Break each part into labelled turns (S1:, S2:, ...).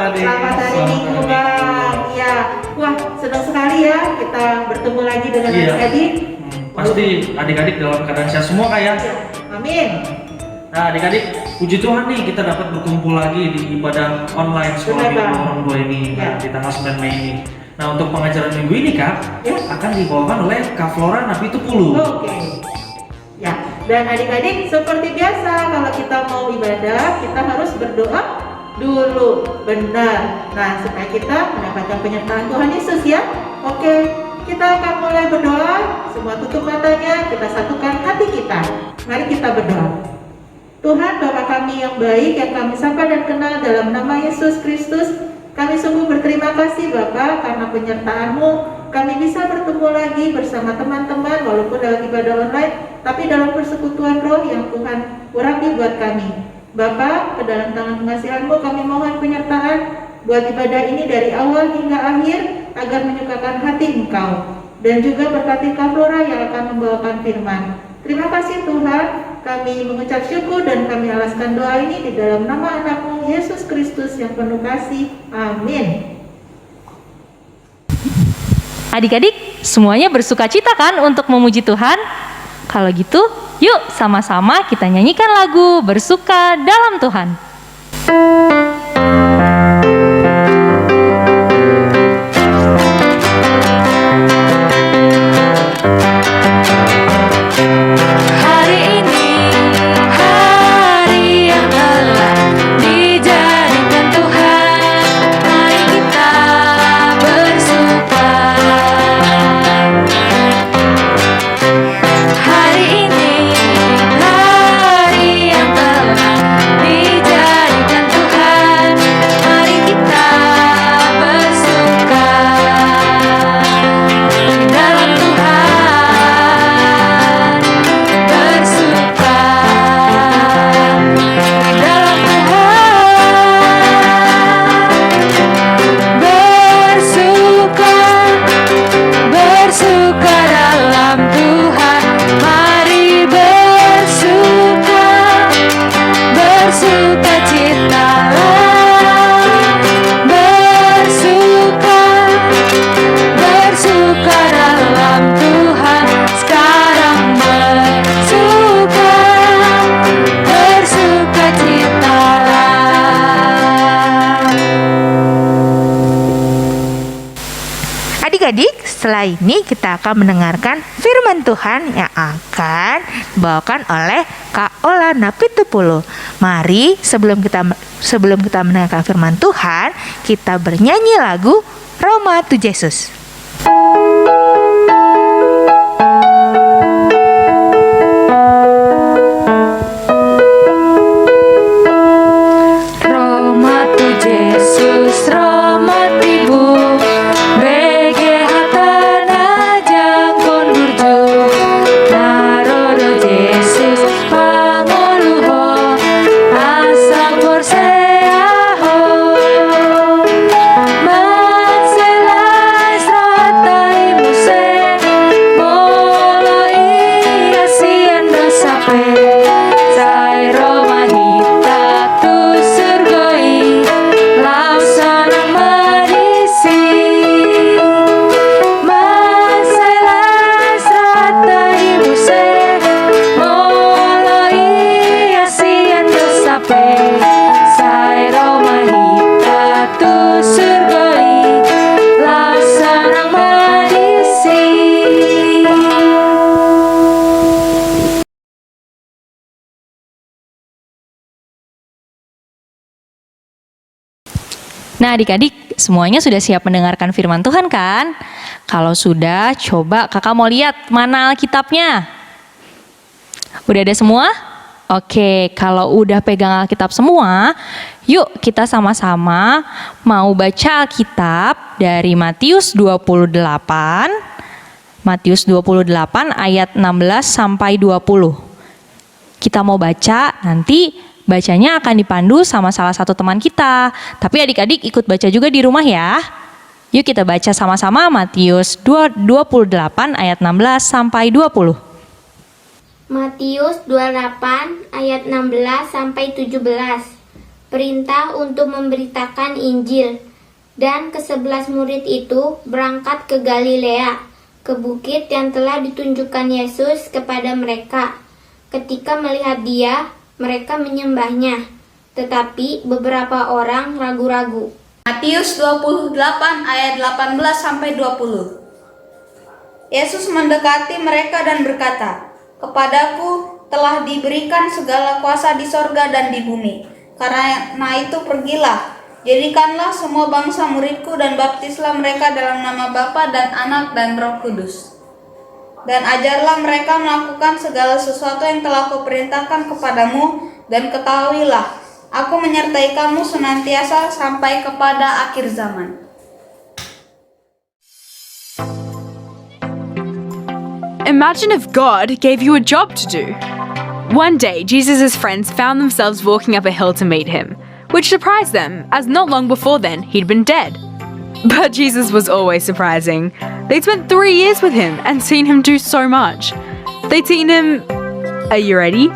S1: adik.
S2: Selamat hari Minggu Bang. Ya, wah senang sekali ya kita bertemu lagi dengan adik-adik.
S1: Pasti adik-adik dalam keadaan sehat semua kayak.
S2: Ya, amin.
S1: Nah adik-adik, puji Tuhan nih kita dapat berkumpul lagi di ibadah online sekolah
S2: Benar, Bang.
S1: minggu orang tua ini di tanggal 9 Mei ini. Nah untuk pengajaran minggu ini Kak, akan dibawakan oleh Kak Flora Napitupulu.
S2: Oke. Ya, dan adik-adik seperti biasa kalau kita mau ibadah kita harus berdoa dulu, benar. Nah supaya kita mendapatkan penyertaan Tuhan Yesus ya. Oke, kita akan mulai berdoa. Semua tutup matanya, kita satukan hati kita. Mari kita berdoa. Tuhan Bapa kami yang baik, yang kami sapa dan kenal dalam nama Yesus Kristus, kami sungguh berterima kasih Bapa karena penyertaan-Mu. Kami bisa bertemu lagi bersama teman-teman walaupun dalam ibadah online, tapi dalam persekutuan roh yang Tuhan urapi buat kami. Bapa, ke dalam tangan pengasihan-Mu kami mohon penyertaan buat ibadah ini dari awal hingga akhir agar menyukakan hati Engkau. Dan juga berkati Kak Flora yang akan membawakan firman. Terima kasih Tuhan, kami mengucap syukur dan kami alaskan doa ini di dalam nama anak-Mu Yesus Kristus yang penuh kasih. Amin.
S3: Adik-adik, semuanya bersukacita kan untuk memuji Tuhan? Kalau gitu, yuk sama-sama kita nyanyikan lagu Bersuka Dalam Tuhan. Adik-adik, setelah ini kita akan mendengarkan firman Tuhan yang akan dibawakan oleh Kak Ola Napitupulu. Mari sebelum kita mendengarkan firman Tuhan, kita bernyanyi lagu Roma to Jesus. Roma to Jesus, Roma tibu. Nah adik-adik, semuanya sudah siap mendengarkan firman Tuhan kan? Kalau sudah, coba kakak mau lihat mana Alkitabnya. Udah ada semua? Oke, kalau udah pegang Alkitab semua, yuk kita sama-sama mau baca Alkitab dari Matius 28. Matius 28 ayat 16 sampai 20. Kita mau baca, nanti bacanya akan dipandu sama salah satu teman kita. Tapi adik-adik ikut baca juga di rumah ya. Yuk kita baca sama-sama Matius 28 ayat 16 sampai 20.
S4: Matius 28 ayat 16 sampai 17. perintah untuk memberitakan Injil. Dan ke-11 murid itu berangkat ke Galilea, ke bukit yang telah ditunjukkan Yesus kepada mereka. Ketika melihat Dia, mereka menyembahnya, tetapi beberapa orang ragu-ragu.
S5: Matius 28 ayat 18-20. Yesus mendekati mereka dan berkata, "Kepadaku telah diberikan segala kuasa di sorga dan di bumi. Karena itu pergilah, jadikanlah semua bangsa muridku dan baptislah mereka dalam nama Bapa dan Anak dan Roh Kudus. Dan ajarlah mereka melakukan segala sesuatu yang telah kuperintahkan kepadamu, dan ketahuilah, Aku menyertai kamu senantiasa sampai kepada akhir zaman."
S6: Imagine if God gave you a job to do. One day, Jesus' friends found themselves walking up a hill to meet him, which surprised them, as not long before then, he'd been dead. But Jesus was always surprising. They'd spent 3 years with him and seen him do so much. They'd seen him... Are you ready?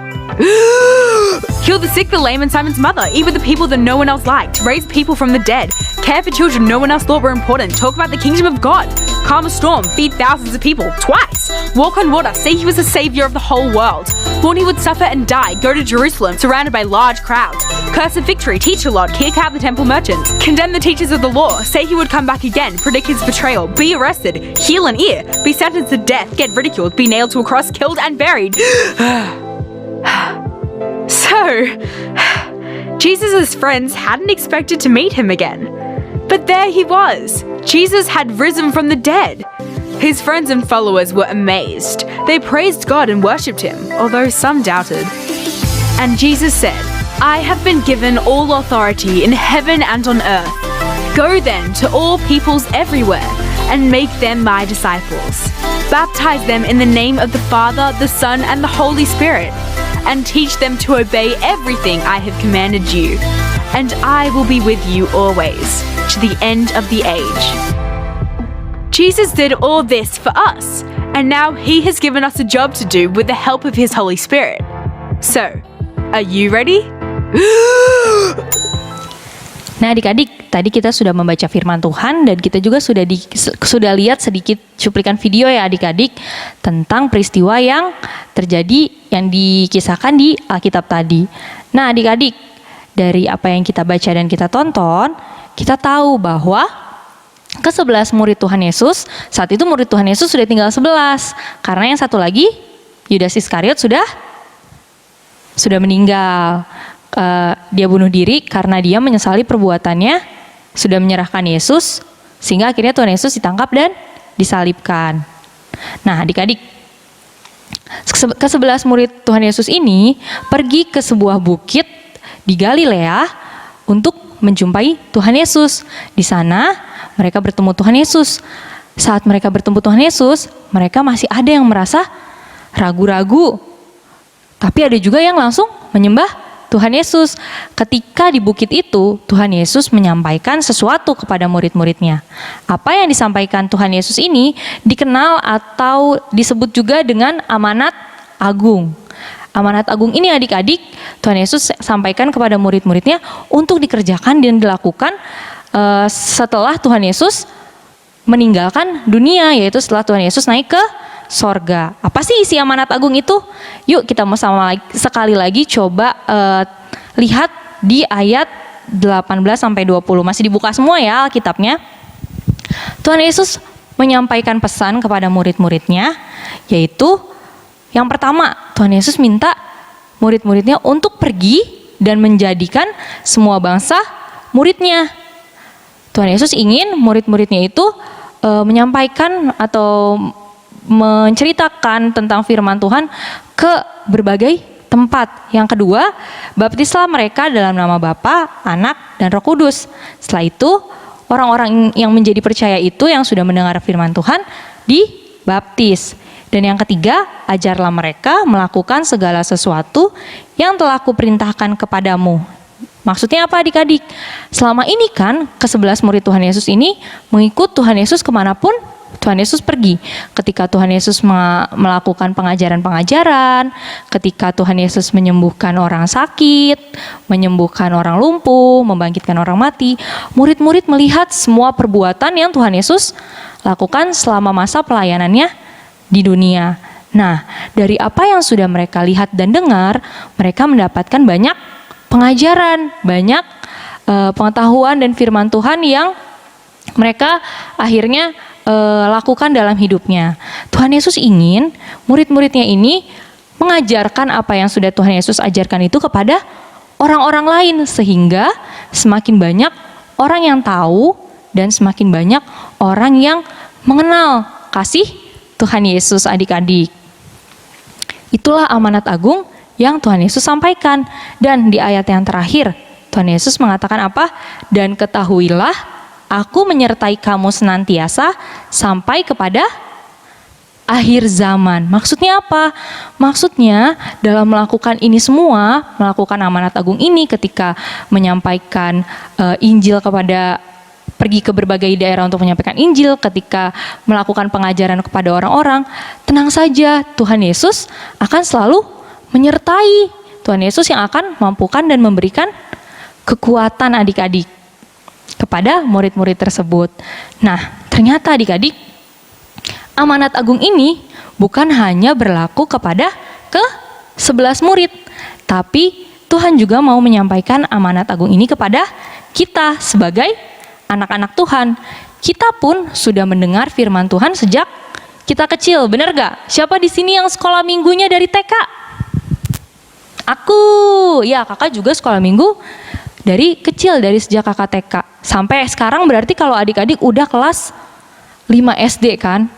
S6: Heal the sick, the lame, and Simon's mother. Eat with the people that no one else liked. Raise people from the dead. Care for children no one else thought were important. Talk about the kingdom of God. Calm a storm. Feed thousands of people. Twice. Walk on water. Say he was the savior of the whole world. Warn he would suffer and die. Go to Jerusalem, surrounded by large crowds. Curse of victory. Teach a lot. Kick out the temple merchants. Condemn the teachers of the law. Say he would come back again. Predict his betrayal. Be arrested. Heal an ear. Be sentenced to death. Get ridiculed. Be nailed to a cross. Killed and buried. So, Jesus' friends hadn't expected to meet him again. But there he was. Jesus had risen from the dead. His friends and followers were amazed. They praised God and worshipped him, although some doubted. And Jesus said, "I have been given all authority in heaven and on earth. Go then to all peoples everywhere and make them my disciples. Baptize them in the name of the Father, the Son, and the Holy Spirit, and teach them to obey everything I have commanded you. And I will be with you always, to the end of the age." Jesus did all this for us, and now he has given us a job to do with the help of his Holy Spirit. So, are you ready?
S3: Nah adik-adik, tadi kita sudah membaca firman Tuhan dan kita juga sudah lihat sedikit cuplikan video ya adik-adik tentang peristiwa yang terjadi yang dikisahkan di Alkitab tadi. Nah adik-adik, dari apa yang kita baca dan kita tonton, kita tahu bahwa ke-11 murid Tuhan Yesus, saat itu murid Tuhan Yesus sudah tinggal 11. Karena yang satu lagi, Yudas Iskariot sudah meninggal. Dia bunuh diri karena dia menyesali perbuatannya, sudah menyerahkan Yesus, sehingga akhirnya Tuhan Yesus ditangkap dan disalibkan. Nah adik-adik, ke-11 murid Tuhan Yesus ini pergi ke sebuah bukit di Galilea untuk menjumpai Tuhan Yesus. Di sana mereka bertemu Tuhan Yesus. Saat mereka bertemu Tuhan Yesus, mereka masih ada yang merasa ragu-ragu. Tapi ada juga yang langsung menyembah Tuhan Yesus. Ketika di bukit itu, Tuhan Yesus menyampaikan sesuatu kepada murid-muridnya. Apa yang disampaikan Tuhan Yesus ini dikenal atau disebut juga dengan amanat agung. Amanat agung ini adik-adik, Tuhan Yesus sampaikan kepada murid-muridnya untuk dikerjakan dan dilakukan setelah Tuhan Yesus meninggalkan dunia, yaitu setelah Tuhan Yesus naik ke sorga. Apa sih isi amanat agung itu? Yuk kita mau sekali lagi coba lihat di ayat 18-20. Masih dibuka semua ya Alkitabnya. Tuhan Yesus menyampaikan pesan kepada murid-muridnya, yaitu yang pertama, Tuhan Yesus minta murid-muridnya untuk pergi dan menjadikan semua bangsa muridnya. Tuhan Yesus ingin murid-muridnya itu menyampaikan atau menceritakan tentang firman Tuhan ke berbagai tempat. Yang kedua, baptislah mereka dalam nama Bapa, Anak, dan Roh Kudus. Setelah itu, orang-orang yang menjadi percaya itu yang sudah mendengar firman Tuhan dibaptis. Dan yang ketiga, ajarlah mereka melakukan segala sesuatu yang telah kuperintahkan kepadamu. Maksudnya apa adik-adik? Selama ini kan ke-11 murid Tuhan Yesus ini mengikut Tuhan Yesus kemanapun Tuhan Yesus pergi. Ketika Tuhan Yesus melakukan pengajaran-pengajaran, ketika Tuhan Yesus menyembuhkan orang sakit, menyembuhkan orang lumpuh, membangkitkan orang mati, murid-murid melihat semua perbuatan yang Tuhan Yesus lakukan selama masa pelayanannya di dunia. Nah, dari apa yang sudah mereka lihat dan dengar, mereka mendapatkan banyak pengajaran, banyak pengetahuan dan firman Tuhan yang mereka akhirnya lakukan dalam hidupnya. Tuhan Yesus ingin murid-muridnya ini mengajarkan apa yang sudah Tuhan Yesus ajarkan itu kepada orang-orang lain, sehingga semakin banyak orang yang tahu dan semakin banyak orang yang mengenal kasih Tuhan Yesus, adik-adik. Itulah amanat agung yang Tuhan Yesus sampaikan. Dan di ayat yang terakhir, Tuhan Yesus mengatakan apa? Dan ketahuilah, aku menyertai kamu senantiasa sampai kepada akhir zaman. Maksudnya apa? Maksudnya dalam melakukan ini semua, melakukan amanat agung ini, ketika menyampaikan Injil pergi ke berbagai daerah untuk menyampaikan Injil, ketika melakukan pengajaran kepada orang-orang, tenang saja, Tuhan Yesus akan selalu menyertai. Tuhan Yesus yang akan mampukan dan memberikan kekuatan adik-adik kepada murid-murid tersebut. Nah, ternyata adik-adik, amanat agung ini bukan hanya berlaku kepada ke-11 murid, tapi Tuhan juga mau menyampaikan amanat agung ini kepada kita sebagai anak-anak Tuhan. Kita pun sudah mendengar firman Tuhan sejak kita kecil, benar gak? Siapa di sini yang sekolah minggunya dari TK? Aku, ya kakak juga sekolah minggu dari kecil, dari sejak kakak TK sampai sekarang. Berarti kalau adik-adik udah kelas 5 SD kan,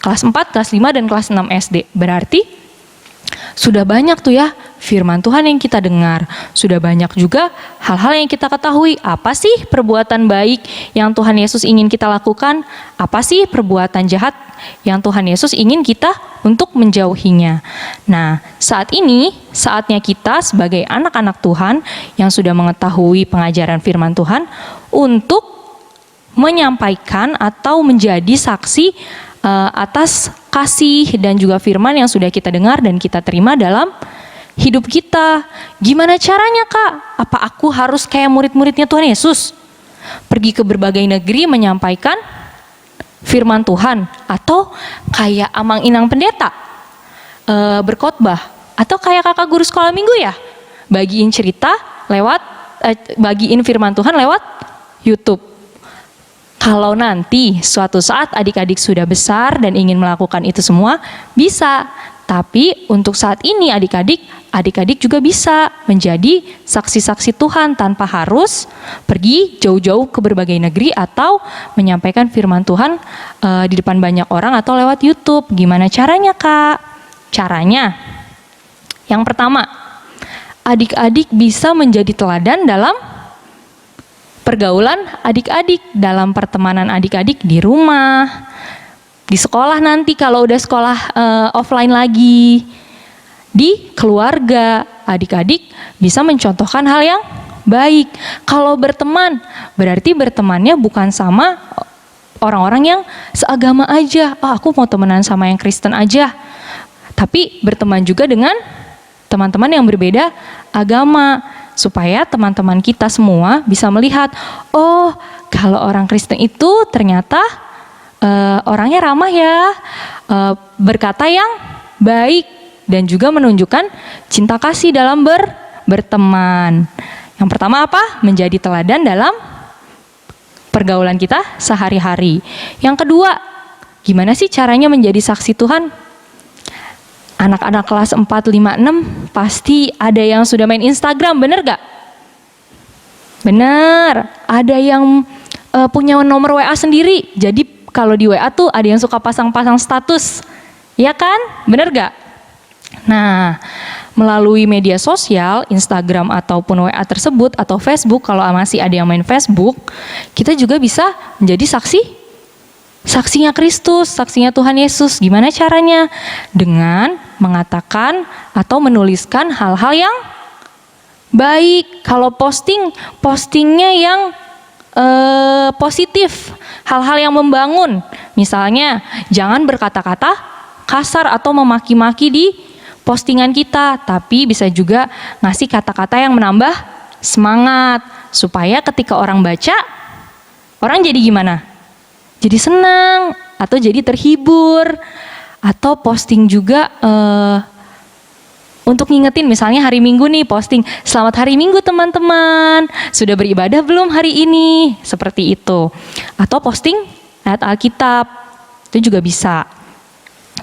S3: kelas 4, kelas 5 dan kelas 6 SD, berarti sudah banyak tuh ya firman Tuhan yang kita dengar. Sudah banyak juga hal-hal yang kita ketahui. Apa sih perbuatan baik yang Tuhan Yesus ingin kita lakukan? Apa sih perbuatan jahat yang Tuhan Yesus ingin kita untuk menjauhinya? Nah, saat ini saatnya kita sebagai anak-anak Tuhan yang sudah mengetahui pengajaran firman Tuhan untuk menyampaikan atau menjadi saksi atas kasih dan juga firman yang sudah kita dengar dan kita terima dalam hidup kita. Gimana caranya, Kak? Apa aku harus kayak murid-muridnya Tuhan Yesus? Pergi ke berbagai negeri menyampaikan firman Tuhan, atau kayak Amang Inang Pendeta berkhotbah, atau kayak kakak guru sekolah minggu ya, bagiin cerita lewat bagiin firman Tuhan lewat YouTube. Kalau nanti suatu saat adik-adik sudah besar dan ingin melakukan itu semua, bisa. Tapi untuk saat ini adik-adik juga bisa menjadi saksi-saksi Tuhan tanpa harus pergi jauh-jauh ke berbagai negeri atau menyampaikan firman Tuhan di depan banyak orang atau lewat YouTube. Gimana caranya, Kak? Caranya, yang pertama, adik-adik bisa menjadi teladan dalam pergaulan adik-adik, dalam pertemanan adik-adik di rumah, di sekolah nanti kalau udah sekolah offline lagi, di keluarga, adik-adik bisa mencontohkan hal yang baik. Kalau berteman, berarti bertemannya bukan sama orang-orang yang seagama aja. Aku mau temenan sama yang Kristen aja. Tapi berteman juga dengan teman-teman yang berbeda agama, supaya teman-teman kita semua bisa melihat, oh kalau orang Kristen itu ternyata orangnya ramah ya, berkata yang baik, dan juga menunjukkan cinta kasih dalam berteman. Yang pertama apa? Menjadi teladan dalam pergaulan kita sehari-hari. Yang kedua, gimana sih caranya menjadi saksi Tuhan? Anak-anak kelas 4, 5, 6 pasti ada yang sudah main Instagram, bener gak? Bener, ada yang punya nomor WA sendiri. Jadi kalau di WA tuh ada yang suka pasang-pasang status, ya kan? Bener gak? Nah, melalui media sosial, Instagram ataupun WA tersebut, atau Facebook, kalau masih ada yang main Facebook, kita juga bisa menjadi saksinya Kristus, saksinya Tuhan Yesus. Gimana caranya? Dengan mengatakan atau menuliskan hal-hal yang baik. Kalau postingnya yang positif, hal-hal yang membangun, Misalnya, jangan berkata-kata kasar atau memaki-maki di postingan kita, tapi bisa juga ngasih kata-kata yang menambah semangat supaya ketika orang baca, orang jadi gimana? Jadi senang atau jadi terhibur. Atau posting juga untuk ngingetin, misalnya hari Minggu nih posting, selamat hari Minggu teman-teman, sudah beribadah belum hari ini, seperti itu. Atau posting ayat Alkitab, itu juga bisa.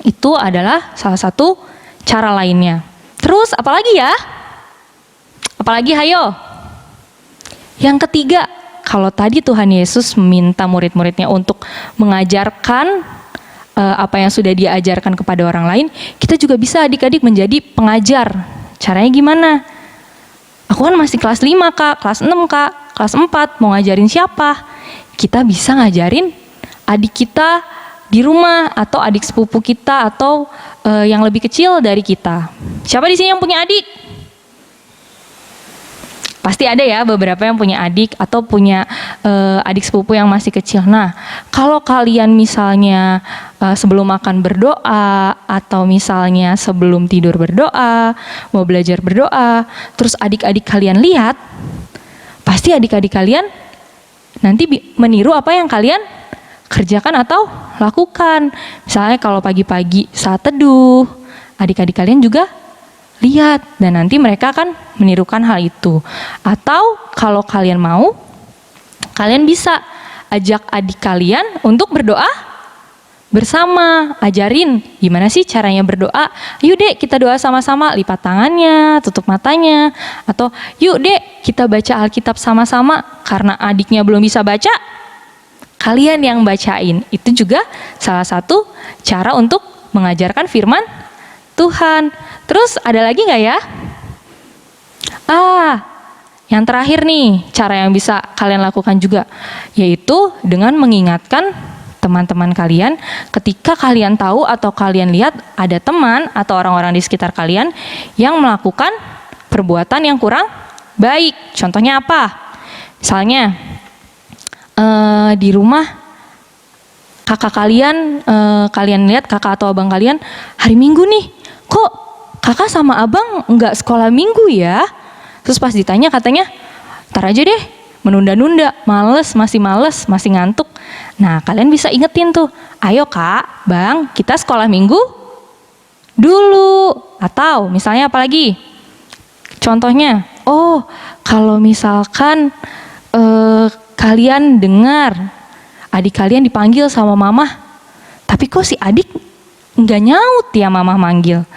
S3: Itu adalah salah satu cara lainnya. Terus apalagi ya? Apalagi hayo? Yang ketiga, kalau tadi Tuhan Yesus meminta murid-muridnya untuk mengajarkan apa yang sudah diajarkan kepada orang lain, kita juga bisa adik-adik menjadi pengajar. Caranya gimana? Aku kan masih kelas 5 kak, kelas 6 kak, kelas 4, mau ngajarin siapa? Kita bisa ngajarin adik kita di rumah, atau adik sepupu kita, atau yang lebih kecil dari kita. Siapa di sini yang punya adik? Pasti ada ya beberapa yang punya adik atau punya adik sepupu yang masih kecil. Nah, kalau kalian misalnya sebelum makan berdoa, atau misalnya sebelum tidur berdoa, mau belajar berdoa, terus adik-adik kalian lihat, pasti adik-adik kalian nanti meniru apa yang kalian kerjakan atau lakukan. Misalnya kalau pagi-pagi saat teduh, adik-adik kalian juga lihat, dan nanti mereka akan menirukan hal itu. Atau kalau kalian mau, kalian bisa ajak adik kalian untuk berdoa bersama. Ajarin gimana sih caranya berdoa. Yuk dek kita doa sama-sama, lipat tangannya, tutup matanya. Atau yuk dek kita baca Alkitab sama-sama. Karena adiknya belum bisa baca, kalian yang bacain. Itu juga salah satu cara untuk mengajarkan firman Tuhan. Terus ada lagi nggak ya? Yang terakhir nih, cara yang bisa kalian lakukan juga, yaitu dengan mengingatkan teman-teman kalian ketika kalian tahu atau kalian lihat ada teman atau orang-orang di sekitar kalian yang melakukan perbuatan yang kurang baik. Contohnya apa? Misalnya di rumah kakak kalian, kalian lihat kakak atau abang kalian hari Minggu nih, kok kakak sama abang nggak sekolah Minggu ya? Terus pas ditanya katanya, ntar aja deh, menunda-nunda, males, masih ngantuk. Nah kalian bisa ingetin tuh, ayo kak, bang, kita sekolah Minggu dulu. Atau misalnya apa lagi? Contohnya, kalau misalkan kalian dengar adik kalian dipanggil sama mama, tapi kok si adik nggak nyaut ya mama manggil.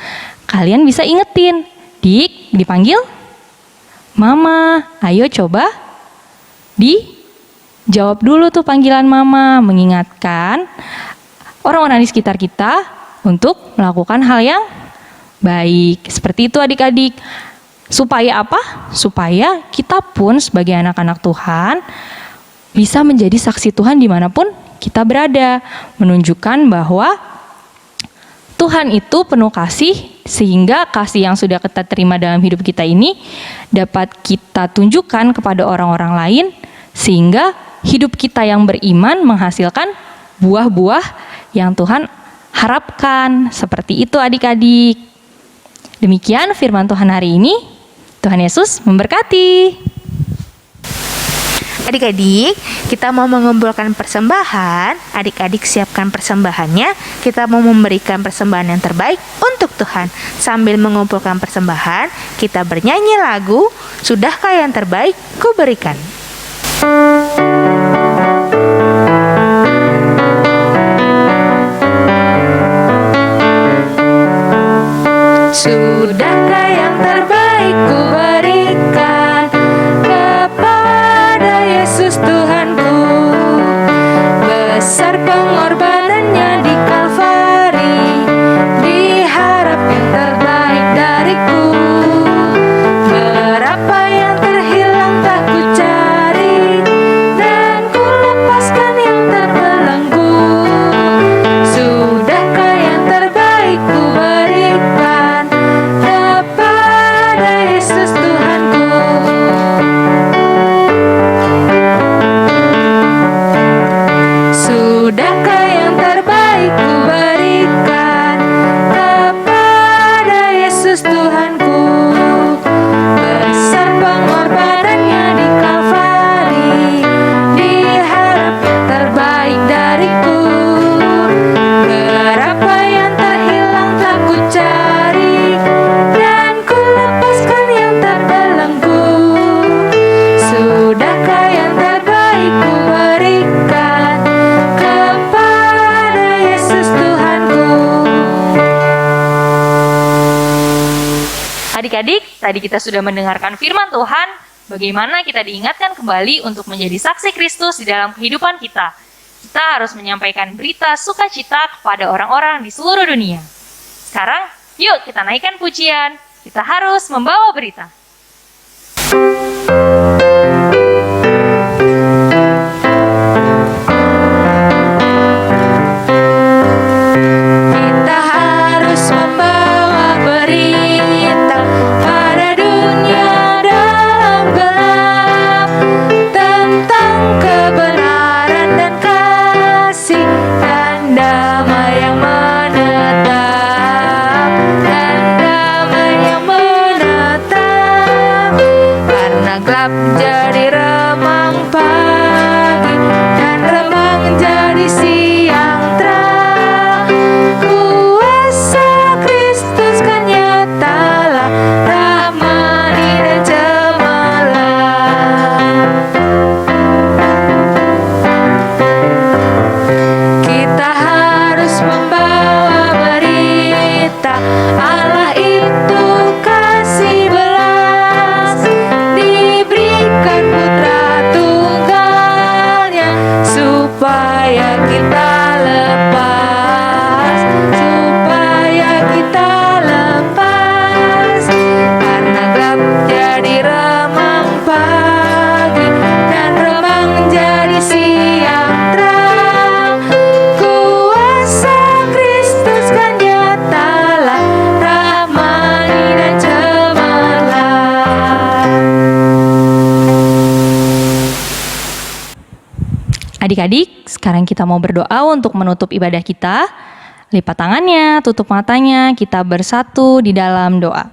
S3: Kalian bisa ingetin, dik dipanggil mama, ayo coba dijawab dulu tuh panggilan mama. Mengingatkan orang-orang di sekitar kita untuk melakukan hal yang baik. Seperti itu adik-adik. Supaya apa? Supaya kita pun sebagai anak-anak Tuhan bisa menjadi saksi Tuhan dimanapun kita berada. Menunjukkan bahwa Tuhan itu penuh kasih, sehingga kasih yang sudah kita terima dalam hidup kita ini dapat kita tunjukkan kepada orang-orang lain, sehingga hidup kita yang beriman menghasilkan buah-buah yang Tuhan harapkan. Seperti itu adik-adik. Demikian firman Tuhan hari ini. Tuhan Yesus memberkati.
S7: Adik-adik, kita mau mengumpulkan persembahan. Adik-adik siapkan persembahannya. Kita mau memberikan persembahan yang terbaik untuk Tuhan. Sambil mengumpulkan persembahan, kita bernyanyi lagu Sudahkah yang terbaik kuberikan. Sudahkah yang terbaik kuberikan kepada Yesus Tuhanku. Besar pengorbanannya di Kalvari, diharap yang terbaik dariku. Berapa yang terhilang tak ku cari,
S3: Adik-adik, tadi kita sudah mendengarkan firman Tuhan, bagaimana kita diingatkan kembali untuk menjadi saksi Kristus di dalam kehidupan kita. Kita harus menyampaikan berita sukacita kepada orang-orang di seluruh dunia. Sekarang, yuk kita naikkan pujian. Kita harus membawa berita.
S7: Kita harus membawa berita pada dunia dalam gelap tentang kebenaran dan kasih dan damai yang menetap, dan damai yang menetap. Karena gelap jadi remang pagi dan remang jadi siang terang, kuasa Kristus kan nyatalah, rahmani dan cemerlang. Kita harus membawa berita Allah itu kasih belas, diberikan putra tunggalnya supaya kita lepas, supaya kita lepas. Karena gelap jadi remang pagi dan remang jadi siang terang, kuasa Kristus kan nyatalah, rahmani dan cemerlang.
S3: Adik-adik, sekarang kita mau berdoa untuk menutup ibadah kita. Lipat tangannya, tutup matanya, kita bersatu di dalam doa.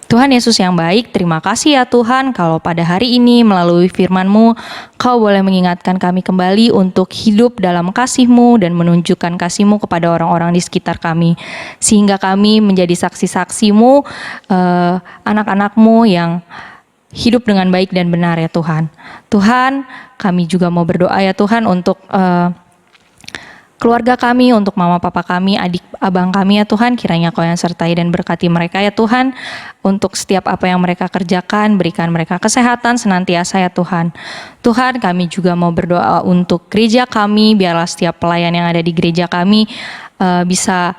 S3: Tuhan Yesus yang baik, terima kasih ya Tuhan kalau pada hari ini melalui firman-Mu, Kau boleh mengingatkan kami kembali untuk hidup dalam kasih-Mu dan menunjukkan kasih-Mu kepada orang-orang di sekitar kami. Sehingga kami menjadi saksi-saksi-Mu, anak-anak-Mu yang hidup dengan baik dan benar ya Tuhan. Tuhan, kami juga mau berdoa ya Tuhan untuk keluarga kami, untuk mama papa kami, adik abang kami ya Tuhan, kiranya Kau yang sertai dan berkati mereka ya Tuhan. Untuk setiap apa yang mereka kerjakan, berikan mereka kesehatan senantiasa ya Tuhan. Tuhan, kami juga mau berdoa untuk gereja kami, biarlah setiap pelayan yang ada di gereja kami bisa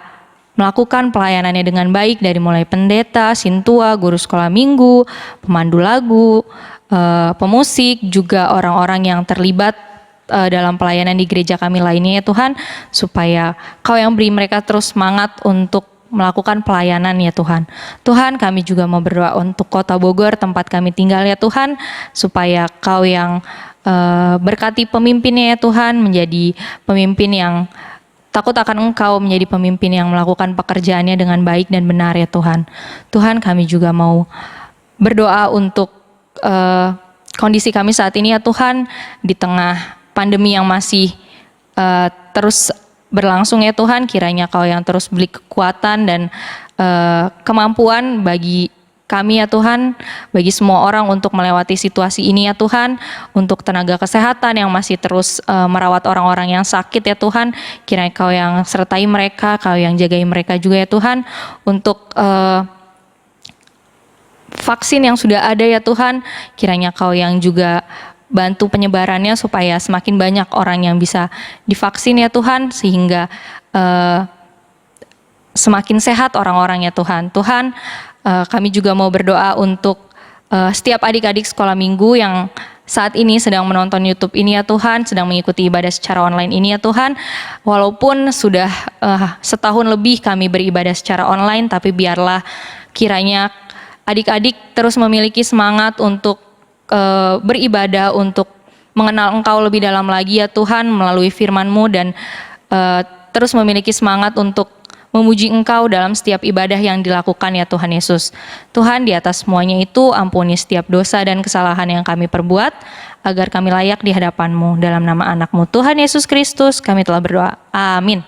S3: melakukan pelayanannya dengan baik, dari mulai pendeta, sintua, guru sekolah minggu, pemandu lagu, pemusik, juga orang-orang yang terlibat dalam pelayanan di gereja kami lainnya ya Tuhan, supaya Kau yang beri mereka terus semangat untuk melakukan pelayanan ya Tuhan. Tuhan, kami juga mau berdoa untuk Kota Bogor, tempat kami tinggal ya Tuhan, supaya Kau yang berkati pemimpinnya ya Tuhan, menjadi pemimpin yang takut akan Engkau, menjadi pemimpin yang melakukan pekerjaannya dengan baik dan benar ya Tuhan. Tuhan, kami juga mau berdoa untuk kondisi kami saat ini ya Tuhan, di tengah pandemi yang masih terus berlangsung ya Tuhan, kiranya Kau yang terus beri kekuatan dan kemampuan bagi kami ya Tuhan, bagi semua orang untuk melewati situasi ini ya Tuhan, untuk tenaga kesehatan yang masih terus merawat orang-orang yang sakit ya Tuhan, kiranya Kau yang sertai mereka, Kau yang jagai mereka juga ya Tuhan, untuk vaksin yang sudah ada ya Tuhan, kiranya Kau yang juga bantu penyebarannya supaya semakin banyak orang yang bisa divaksin ya Tuhan, sehingga semakin sehat orang-orang ya Tuhan. Tuhan, kami juga mau berdoa untuk setiap adik-adik sekolah minggu yang saat ini sedang menonton YouTube ini ya Tuhan, sedang mengikuti ibadah secara online ini ya Tuhan. Walaupun sudah setahun lebih kami beribadah secara online, tapi biarlah kiranya adik-adik terus memiliki semangat untuk beribadah, untuk mengenal Engkau lebih dalam lagi ya Tuhan melalui firman-Mu, dan terus memiliki semangat untuk memuji Engkau dalam setiap ibadah yang dilakukan ya Tuhan Yesus. Tuhan, di atas semuanya itu ampuni setiap dosa dan kesalahan yang kami perbuat, agar kami layak di hadapan-Mu. Dalam nama anak-Mu Tuhan Yesus Kristus kami telah berdoa. Amin.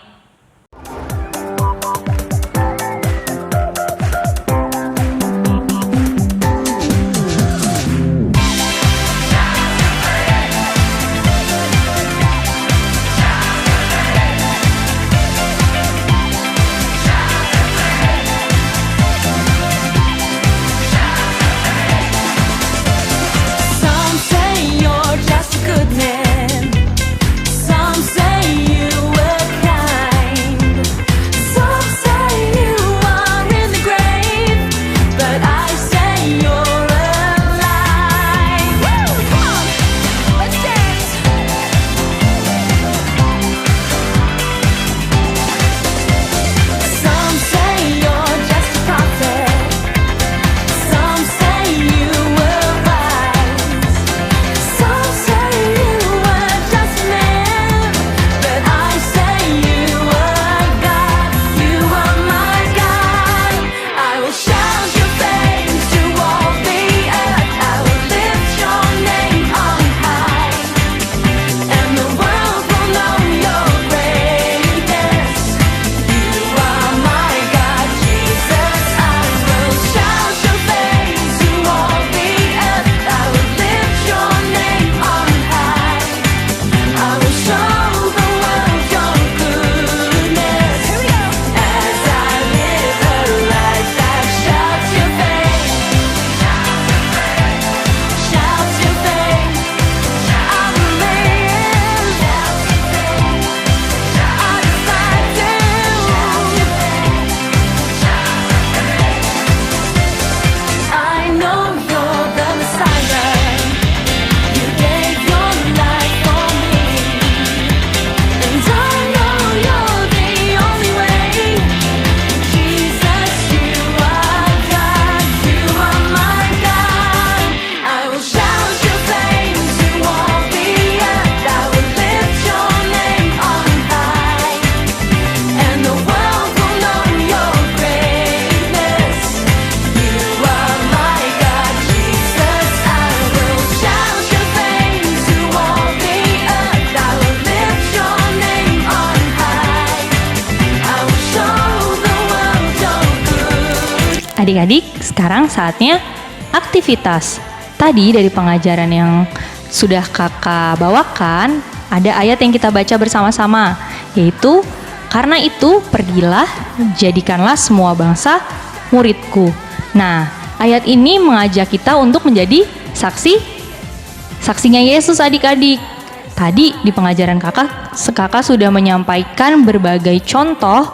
S3: Adik-adik, sekarang saatnya aktivitas. Tadi dari pengajaran yang sudah kakak bawakan, ada ayat yang kita baca bersama-sama, yaitu, "Karena itu pergilah, jadikanlah semua bangsa muridku." Nah, ayat ini mengajak kita untuk menjadi saksinya Yesus, adik-adik. Tadi di pengajaran kakak sudah menyampaikan berbagai contoh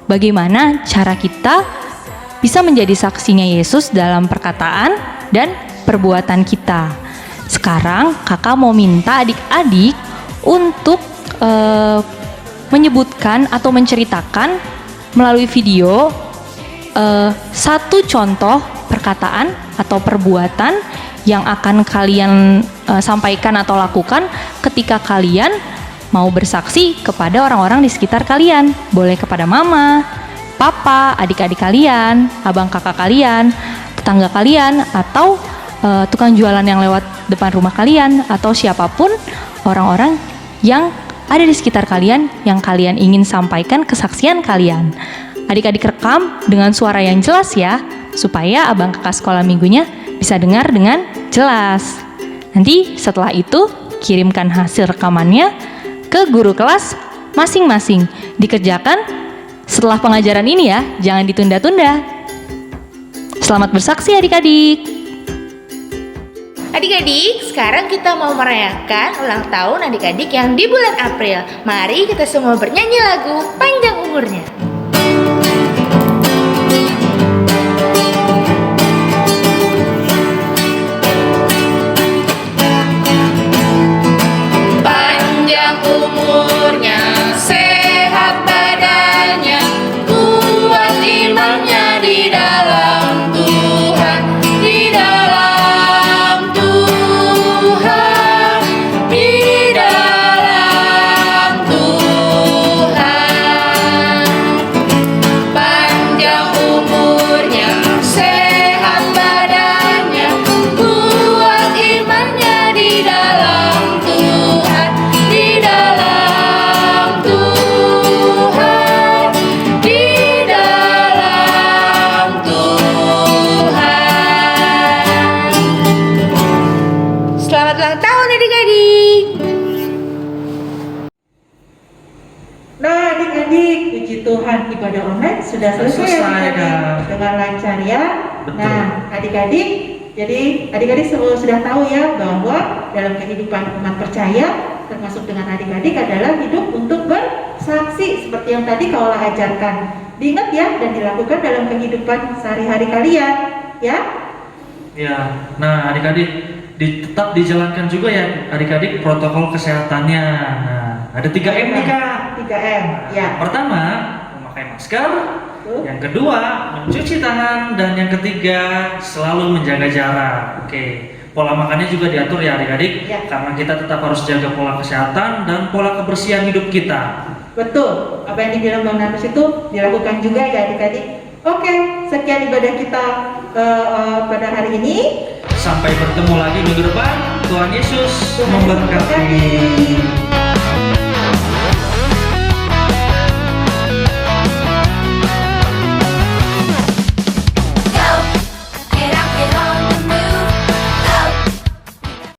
S3: bagaimana cara kita bisa menjadi saksinya Yesus dalam perkataan dan perbuatan kita. Sekarang kakak mau minta adik-adik untuk menyebutkan atau menceritakan melalui video satu contoh perkataan atau perbuatan yang akan kalian sampaikan atau lakukan ketika kalian mau bersaksi kepada orang-orang di sekitar kalian. Boleh kepada mama, papa, adik-adik kalian, abang kakak kalian, tetangga kalian, atau tukang jualan yang lewat depan rumah kalian, atau siapapun orang-orang yang ada di sekitar kalian yang kalian ingin sampaikan kesaksian kalian. Adik-adik rekam dengan suara yang jelas ya, supaya abang kakak sekolah minggunya bisa dengar dengan jelas. Nanti setelah itu kirimkan hasil rekamannya ke guru kelas masing-masing. Dikerjakan setelah pengajaran ini ya, jangan ditunda-tunda. Selamat bersaksi adik-adik.
S7: Adik-adik, sekarang kita mau merayakan ulang tahun adik-adik yang di bulan April. Mari kita semua bernyanyi lagu Panjang Umurnya.
S8: Panjang umurnya, sehat badannya, kuat imannya di dalam Tuhan, di dalam Tuhan, di dalam Tuhan. Panjang umurnya, sehat badannya, kuat imannya di dalam Tuhan, di dalam Tuhan, di dalam Tuhan.
S7: Selamat ulang tahun adik-adik.
S2: Nah, adik-adik, puji Tuhan, ibadah online sudah selesai ya,
S1: Selesai,
S2: adik-adik.
S1: Kak.
S2: Dengan lancar ya.
S1: Betul.
S2: Nah, adik-adik, jadi adik-adik semua sudah tahu ya bahwa dalam kehidupan umat percaya, termasuk dengan adik-adik adalah hidup untuk bersaksi seperti yang tadi Kaula ajarkan. Diingat ya dan dilakukan dalam kehidupan sehari-hari kalian, ya.
S1: Ya, nah adik-adik tetap dijalankan juga ya adik-adik protokol kesehatannya. Nah, ada 3M nih Kak.
S2: 3M, ya.
S1: Pertama, memakai masker.
S2: Betul.
S1: Yang kedua, mencuci tangan. Dan yang ketiga, selalu menjaga jarak. Oke, pola makannya juga diatur ya adik-adik.
S2: Ya.
S1: Karena kita tetap harus jaga pola kesehatan dan pola kebersihan hidup kita.
S2: Betul, apa yang dibilang Bang Nafis itu dilakukan juga ya adik-adik. Oke, sekian ibadah kita pada hari ini.
S1: Sampai bertemu lagi minggu depan. Tuhan Yesus memberkati.